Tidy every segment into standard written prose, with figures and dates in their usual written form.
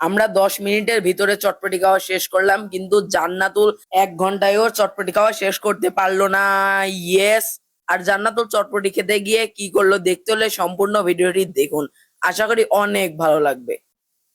আমরা 10 মিনিটের ভিতরে চটপটি খাওয়া শেষ করলাম, কিন্তু জান্নাতুল 1 ঘন্টায়ও চটপটি খাওয়া শেষ করতে পারলো না। ইয়েস। আর জান্নাতুল চটপটি খেতে গিয়ে কি করলো দেখতে হলে সম্পূর্ণ ভিডিওটি দেখুন, আশা করি অনেক ভালো লাগবে।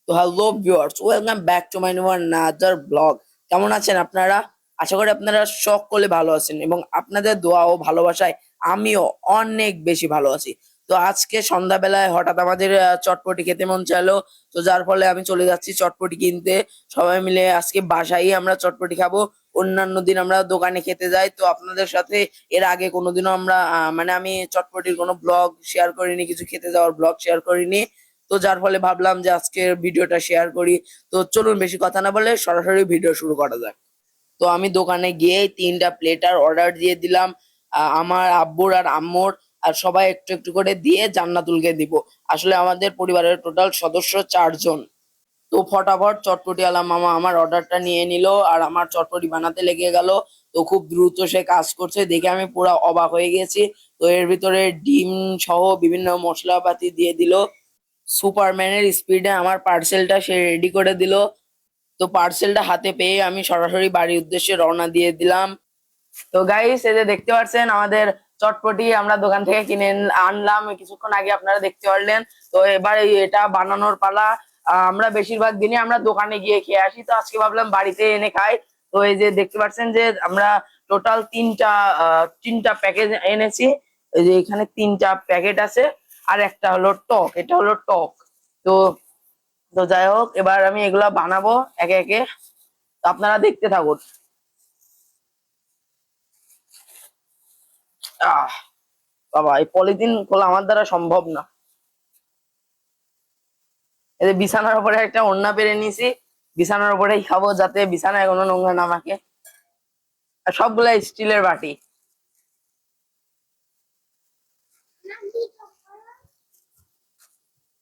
তো hello viewers, welcome back to my new another blog. কেমন আছেন আপনারা? আশা করি আপনারা সকলে ভালো আছেন এবং আপনাদের দোয়া ও ভালোবাসায় আমিও অনেক বেশি ভালো আছি। তো আজকে সন্ধ্যাবেলায় হঠাৎ আমাদের চটপটি খেতে মন চাইলো, তো যার ফলে আমি চলে যাচ্ছি চটপটি কিনতে। সবাই মিলে আজকে বাসায় আমরা চটপটি খাবো। অন্যান্য দিন আমরা দোকানে খেতে যাই, তো আপনাদের সাথে এর আগে কোনোদিনও আমরা মানে আমি চটপটির কোনো ব্লগ শেয়ার করিনি, কিছু খেতে যাওয়ার ব্লগ শেয়ার করিনি। তো যার ফলে ভাবলাম যে আজকের ভিডিওটা শেয়ার করি। তো চলুন বেশি কথা না বলে সরাসরি ভিডিও শুরু করা যাক। তো আমি দোকানে গিয়ে 3টা প্লেটার অর্ডার দিয়ে দিলাম, আমার আব্বুর আর আম্মুর, আর সবাই একটু একটু করে দিয়ে জান্নাতুলকে দিব। আসলে আমাদের পরিবারের টোটাল সদস্য 4 জন। তো ফটাফট চটপটি আলা মামা আমার অর্ডারটা নিয়ে নিল আর আমার চটপটি বানাতে লেগে গেল। তো খুব দ্রুত সে কাজ করছে দেখে আমি পুরো অবাক হয়ে গেছি। তো এর ভিতরে ডিম সহ বিভিন্ন মশলাপাতি দিয়ে দিল। সুপারম্যানের স্পিডে আমার পার্সেলটা সে রেডি করে দিল। তো পার্সেলটা হাতে পেয়ে আমি সরাসরি বাড়ির উদ্দেশ্যে রওনা দিয়ে দিলাম। তো গাইস, এই যে দেখতে পাচ্ছেন আমাদের চটপটি আমরা দোকান থেকে কিনে আনলাম কিছুক্ষণ আগে, আপনারা দেখতে পারলেন। তো এবার এটা বানানোর পালা। আমরা বেশিরভাগ দিনই আমরা দোকানে গিয়ে খেয়ে আসি, তো আজকে ভাবলাম বাড়িতে এনে খাই। তো এই যে দেখতে পাচ্ছেন যে আমরা টোটাল তিনটা প্যাকেজ এনেছি। এই যে এখানে 3টা প্যাকেট আছে, আর একটা হলো টক, এটা হলো টক। তো তো যাই হোক, এবার আমি এগুলা বানাবো একে একে, তো আপনারা দেখতে থাকুন। আহ বাবা, এই পলিথিন খোলা আমার দ্বারা সম্ভব না। এই যে বিছানার উপরে একটা ওড়না পেরে নিয়েছি, বিছানার উপরেই খাবো যাতে বিছানায় কোনো নোংরা না মাখে। আর সবগুলা স্টিলের বাটি।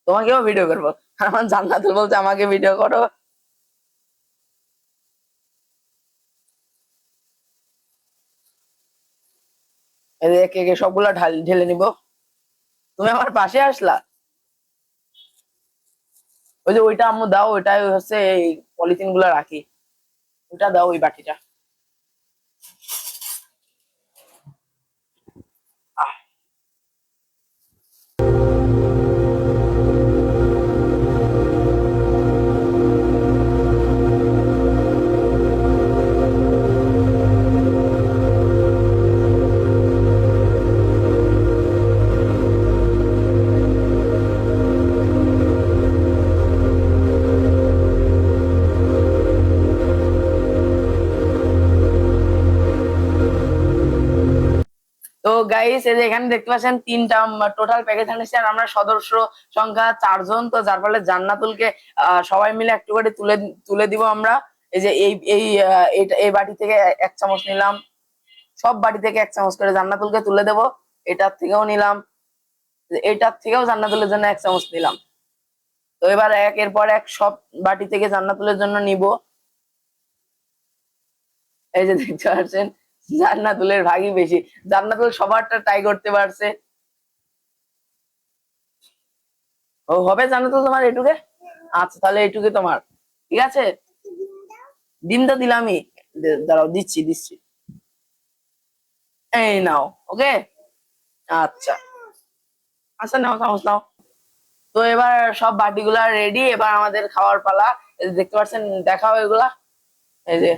তোমাকেও ভিডিও করবো। আমার জান্নাতুল বলছে আমাকে ভিডিও করো। এই যে একে একে সবগুলা ঢেলে নিব। তুমি আমার পাশে আসলা। ওই যে ওইটা আম্মু দাও, ওইটাই হচ্ছে এই পলিথিন গুলা রাখি। ওইটা দাও, ওই বাটিটা। তো গাইস, এই যে এখানে দেখতে পাচ্ছেন 3টা টোটাল প্যাকেজ আনেছি, আর আমরা সদস্য সংখ্যা 4 জন। তো যার ফলে জান্নাতুলকে সবাই মিলে একটু করে তুলে তুলে দিব আমরা। এই যে এই এই এই বাটি থেকে 1 চামচ নিলাম, সব বাটি থেকে 1 চামচ করে জান্নাতুলকে তুলে দেব। এটার থেকেও নিলাম, এটার থেকেও জান্নাতুলের জন্য 1 চামচ নিলাম। তো এবার একের পর এক সব বাটি থেকে জান্নাতুলের জন্য নিব। এই যে দেখতে পাচ্ছেন জান্নাতুলের ভাগই বেশি, জান্নাতুল সবারটা ট্রাই করতে পারছে। ও হবে জান্নাতুল তোমার এটুকে? আচ্ছা, তাহলে এটুকে তোমার, ঠিক আছে। ডিমটা দিলামই, দাঁড়াও দিচ্ছি দিচ্ছি। এই নাও, ওকে। আচ্ছা আচ্ছা, নাও চামচ নাও। তো এবার সব বাটিগুলা রেডি, এবার আমাদের খাওয়ার পালা। এই যে দেখতে পাচ্ছেন, দেখাও এগুলা। এই যে,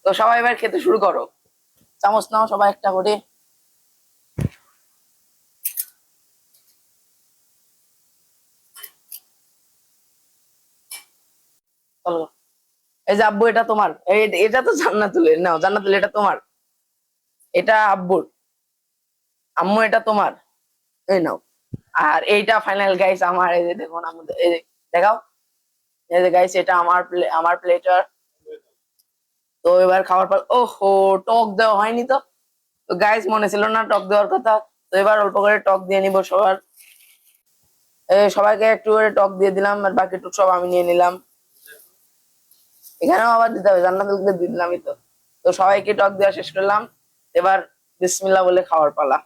তো সবাই এবার খেতে শুরু করো। চামচ নাও সবাই একটা করে। চলো। এই যে আব্বু, এটা তোমার। এটা তো জান্নাতুলের, নাও জান্নাতুল, এটা তোমার। এটা আব্বুর। আম্মু, এটা তোমার। এই নাও। আর এইটা ফাইনাল গাইস আমার। এই যে দেখুন আমাদের, এই যে দেখাও। এই যে গাইস, এটা আমার প্লেটার। তো এবার খাওয়ার পর, ওহো, টক দেওয়া হয়নি তো। তো গাইস, মনে ছিল না টক দেওয়ার কথা। তো এবার অল্প করে টক দিয়ে নিব সবার। সবাইকে একটু করে টক দিয়ে দিলাম, আর বাকি টুক সব আমি নিয়ে নিলাম। এখানেও আবার দিতে হবে, জান্নাতুলকে দিয়ে দিলামই তো। তো সবাইকে টক দেওয়া শেষ করলাম। এবার বিসমিল্লাহ বলে খাওয়ার পালা।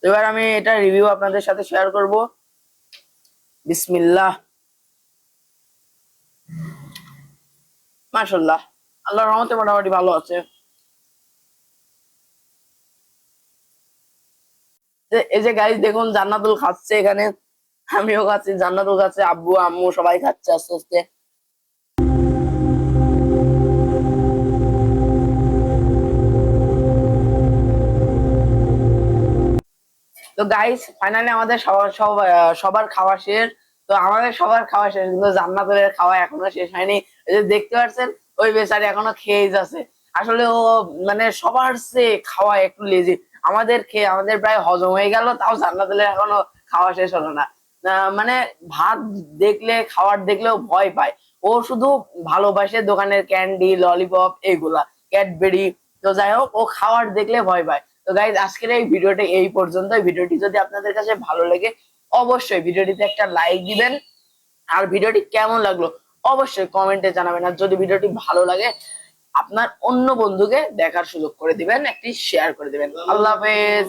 এবার আমি এটা রিভিউ আপনাদের সাথে শেয়ার করব। বিসমিল্লাহ। মাশাআল্লাহ, আল্লাহর রহমতে মোটামুটি ভালো আছে। এই যে গাইস দেখুন জান্নাতুল খাচ্ছে এখানে, আমিও খাচ্ছি, জান্নাতুল খাচ্ছে, আব্বু আম্মু সবাই খাচ্ছে আস্তে আস্তে। তো গাইস ফাইনালি আমাদের সবার খাওয়া শেষ। তো আমাদের সবার খাওয়া শেষ, কিন্তু জান্নাতুলের খাওয়া এখনো শেষ হয়নি। এই যে দেখতে পাচ্ছেন ওই বেচারি এখনো খেয়েই যাচ্ছে। আসলে ও মানে সবার চেয়ে খাওয়া একটু লেজি। আমাদের খেয়ে আমাদের প্রায় হজম হয়ে গেল, তাও জান্নাতুলের এখনো খাওয়া শেষ হলো না। মানে ভাত দেখলে, খাবার দেখলেও ভয় পায়। ও শুধু ভালোবাসে দোকানের ক্যান্ডি, ললিপপ, এগুলা, ক্যাডবেরি। তো যাই হোক, ও খাবার দেখলে ভয় পায়। তো গাইজ আজকের এই ভিডিওটা এই পর্যন্ত। ভিডিওটি যদি আপনাদের কাছে ভালো লাগে অবশ্যই ভিডিওটিতে একটা লাইক দিবেন। আর ভিডিওটি কেমন লাগলো অবশ্যই কমেন্টে জানাবেন। আর যদি ভিডিওটি ভালো লাগে আপনার অন্য বন্ধুকে দেখার সুযোগ করে দিবেন, একটি শেয়ার করে দিবেন। আল্লাহ হাফেজ।